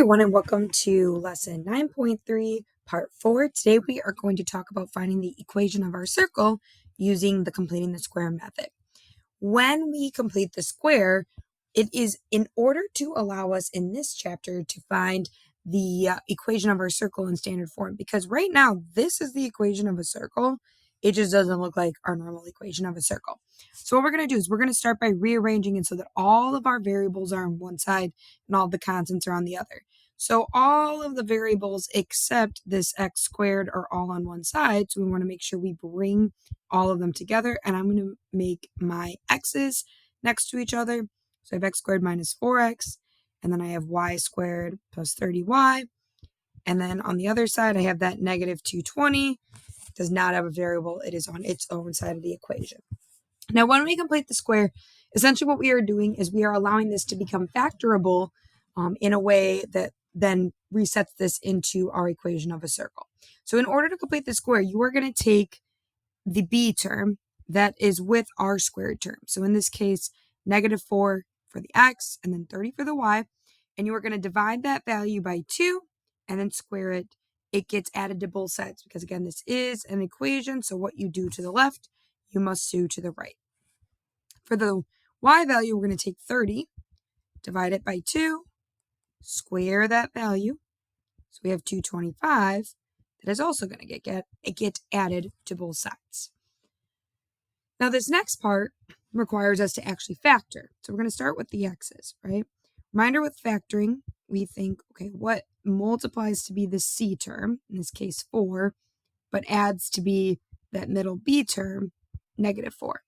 Everyone, and welcome to lesson 9.3, part 4. Today we are going to talk about finding the equation of our circle using the completing the square method. When we complete the square, it is in order to allow us in this chapter to find the equation of our circle in standard form, because right now this is the equation of a circle. It just doesn't look like our normal equation of a circle. So what we're going to do is we're going to start by rearranging it so that all of our variables are on one side and all the constants are on the other. So all of the variables except this x squared are all on one side. So we want to make sure we bring all of them together. And I'm going to make my x's next to each other. So I have x squared minus 4x. And then I have y squared plus 30y. And then on the other side, I have that negative 220. It does not have a variable. It is on its own side of the equation. Now, when we complete the square, essentially what we are doing is we are allowing this to become factorable in a way that then resets this into our equation of a circle. So in order to complete the square, you are going to take the b term that is with our squared term. So in this case, negative 4 for the x and then 30 for the y. And you are going to divide that value by 2 and then square it. It gets added to both sides because, again, this is an equation. So what you do to the left, you must do to the right. For the y value, we're going to take 30, divide it by 2, square that value. So we have 225. That is also going to get added to both sides. Now this next part requires us to actually factor. So we're going to start with the x's, right? Reminder with factoring, we think, okay, what multiplies to be the c term, in this case 4, but adds to be that middle b term, negative 4.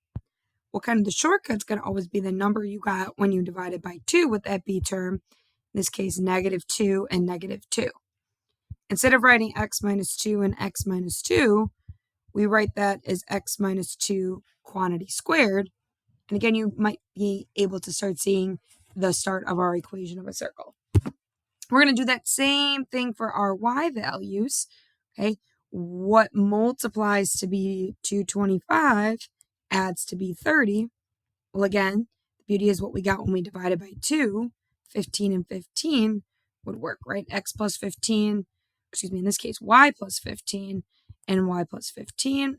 Well, kind of the shortcut's going to always be the number you got when you divide it by 2 with that b term, in this case, negative 2 and negative 2. Instead of writing x minus 2 and x minus 2, we write that as x minus 2 quantity squared. And again, you might be able to start seeing the start of our equation of a circle. We're going to do that same thing for our y values. Okay, what multiplies to be 225 adds to be 30. Well, again, the beauty is what we got when we divided by 2, 15 and 15 would work, right? X plus 15, in this case, y plus 15 and y plus 15,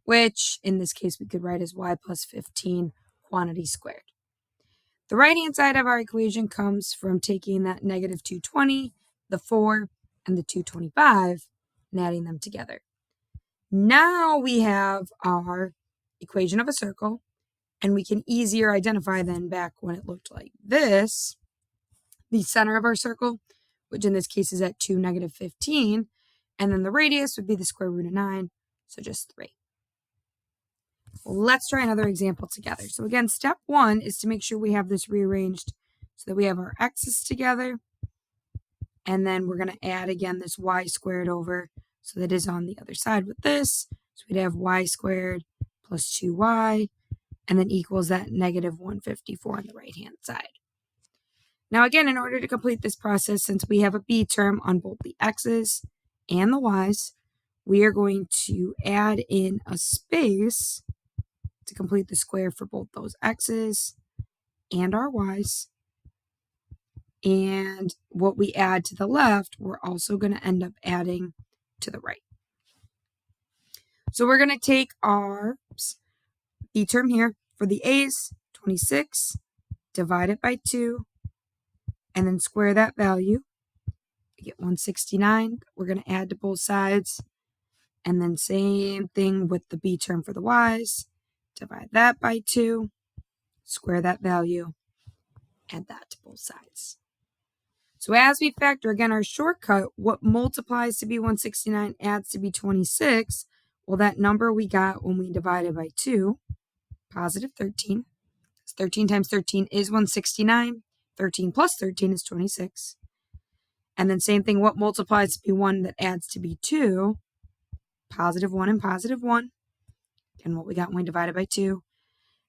which in this case we could write as y plus 15 quantity squared. The right-hand side of our equation comes from taking that negative 220, the 4, and the 225 and adding them together. Now we have our equation of a circle, and we can easier identify than back when it looked like this, the center of our circle, which in this case is at 2, negative 15, and then the radius would be the square root of 9, so just 3. Well, let's try another example together. So again, step 1 is to make sure we have this rearranged so that we have our x's together, and then we're going to add again this y squared over so that it is on the other side with this. So we'd have y squared plus 2y, and then equals that negative 154 on the right-hand side. Now again, in order to complete this process, since we have a b term on both the x's and the y's, we are going to add in a space to complete the square for both those x's and our y's. And what we add to the left, we're also going to end up adding to the right. So we're going to take our b term here for the a's, 26, divide it by 2, and then square that value. We get 169. We're going to add to both sides. And then same thing with the b term for the y's. Divide that by 2, square that value, add that to both sides. So as we factor, again, our shortcut, what multiplies to be 169 adds to be 26. Well, that number we got when we divided by 2, positive 13. 13 times 13 is 169. 13 plus 13 is 26. And then same thing, what multiplies to be 1 that adds to be 2, positive 1 and positive 1. And what we got when we divided by 2.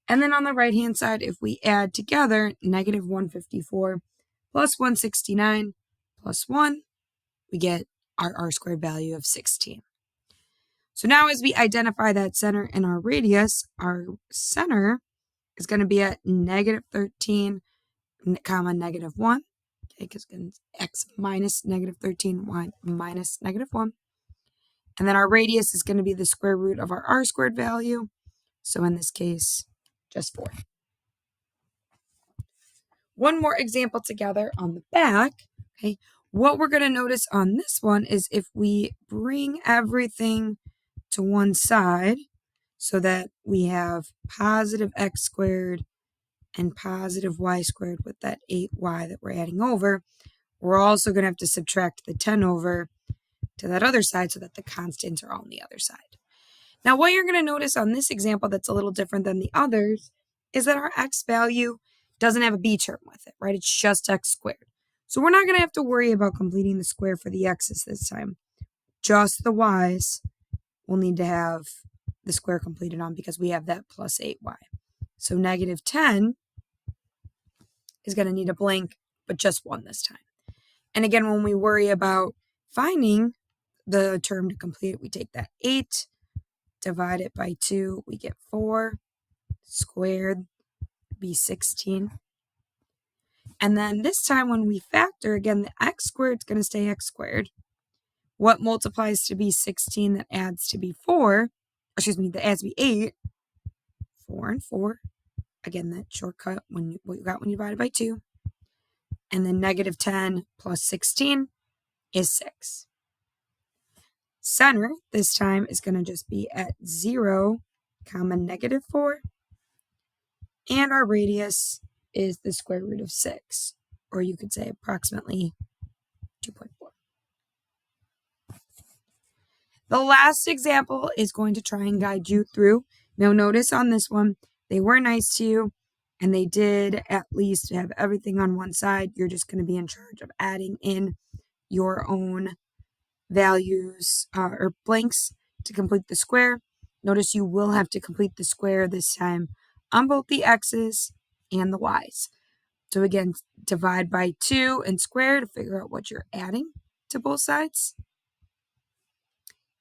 And then on the right-hand side, if we add together negative 154 plus 169 plus 1, we get our r-squared value of 16. So now as we identify that center and our radius, our center is going to be at negative 13, comma, negative 1. Okay, because x minus negative 13, y minus negative 1. And then our radius is going to be the square root of our r squared value. So in this case, just 4. One more example together on the back. Okay, what we're going to notice on this one is if we bring everything to one side so that we have positive x squared and positive y squared with that 8y that we're adding over, we're also going to have to subtract the 10 over to that other side so that the constants are all on the other side. Now, what you're going to notice on this example that's a little different than the others is that our x value doesn't have a b term with it, right? It's just x squared. So we're not going to have to worry about completing the square for the x's this time. Just the y's we'll need to have the square completed on because we have that plus 8y. So negative 10 is going to need a blank, but just 1 this time. And again, when we worry about finding the term to complete it, we take that 8, divide it by 2, we get 4, squared, be 16. And then this time when we factor, again, the x squared is going to stay x squared. What multiplies to be 16 that adds to be 4, that adds to be 8, 4 and 4. Again, that shortcut, what you got when you divided by 2. And then negative 10 plus 16 is 6. Center, this time, is going to just be at 0, comma negative 4. And our radius is the square root of 6, or you could say approximately 2.4. The last example is going to try and guide you through. Now notice on this one, they were nice to you, and they did at least have everything on one side. You're just going to be in charge of adding in your own values or blanks to complete the square. Notice you will have to complete the square this time on both the x's and the y's. So again, divide by 2 and square to figure out what you're adding to both sides.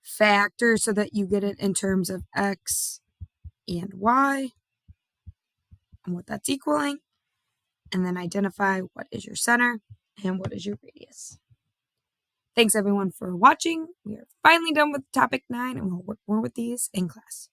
Factor so that you get it in terms of x and y and what that's equaling. And then identify what is your center and what is your radius. Thanks everyone for watching. We are finally done with topic 9 and we'll work more with these in class.